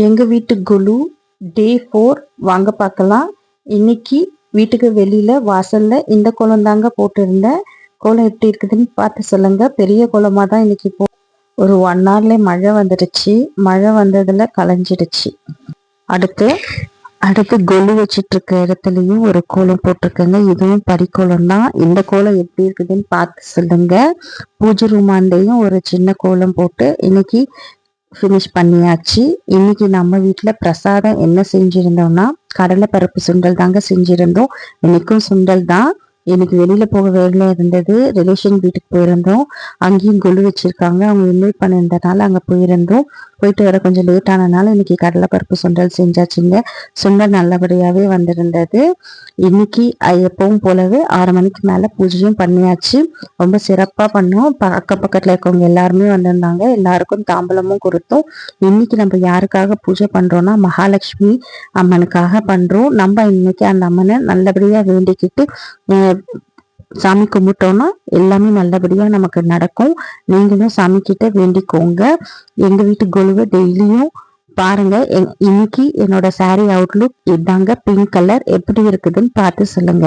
எங்க வீட்டு குலு டே 4 வாங்க பார்க்கலாம். இன்னைக்கு வீட்டுக்கு வெளியில வாசல்ல இந்த கோலம் தாங்க போட்டிருந்தேன். கோலம் எப்படி இருக்குதுன்னு பார்த்து சொல்லுங்க. பெரிய கோலமா தான் இன்னைக்கு ஒரு 1 ஹவர்ல மழை வந்துடுச்சு. மழை வந்ததுல கலைஞ்சிடுச்சு. அடுத்து அடுத்து கொலு வச்சிட்டு இருக்க இடத்துலயும் ஒரு கோலம் போட்டிருக்கேங்க. இதுவும் பரிக்கோலம் தான். இந்த கோலம் எப்படி இருக்குதுன்னு பார்த்து சொல்லுங்க. பூஜை ரூமாண்டையும் ஒரு சின்ன கோலம் போட்டு இன்னைக்கு ஃபினிஷ் பண்ணியாச்சு. இன்னைக்கு நம்ம வீட்டில் பிரசாதம் என்ன செஞ்சிருந்தோம்னா கடலை பருப்பு சுண்டல் தாங்க செஞ்சிருந்தோம். இன்னைக்கும் சுண்டல் தான். எனக்கு வெளியில போக வேலை இருந்தது. ரிலேஷன் வீட்டுக்கு போயிருந்தோம். அங்கேயும் கொலு வச்சிருக்காங்க. அவங்க இன்வைட் பண்ணியிருந்தனால அங்கே போயிருந்தோம். போயிட்டு வர கொஞ்சம் லேட் ஆனதுனால இன்னைக்கு கடலை பருப்பு சுண்டல் செஞ்சாச்சுங்க. சுண்டல் நல்லபடியாகவே வந்திருந்தது. இன்னைக்கு எப்பவும் போலவே 6 மணிக்கு மேலே பூஜையும் பண்ணியாச்சு. ரொம்ப சிறப்பாக பண்ணோம். அக்கம் பக்கத்தில் இருக்கவங்க எல்லாருமே வந்திருந்தாங்க. எல்லாருக்கும் தாம்பலமும் கொடுத்தோம். இன்னைக்கு நம்ம யாருக்காக பூஜை பண்றோம்னா மகாலட்சுமி அம்மனுக்காக பண்றோம். நம்ம இன்னைக்கு அந்த அம்மனை நல்லபடியா வேண்டிக்கிட்டு சாமி கும்பிட்டோம்னா எல்லாமே நல்லபடியா நமக்கு நடக்கும். நீங்களும் சாமி கிட்ட வேண்டிக்கோங்க. எங்க வீட்டு கொலுவை டெய்லியும் பாருங்க. இன்னைக்கு என்னோட சாரீ அவுட்லுக் இதாங்க. பிங்க் கலர் எப்படி இருக்குதுன்னு பார்த்து சொல்லுங்க.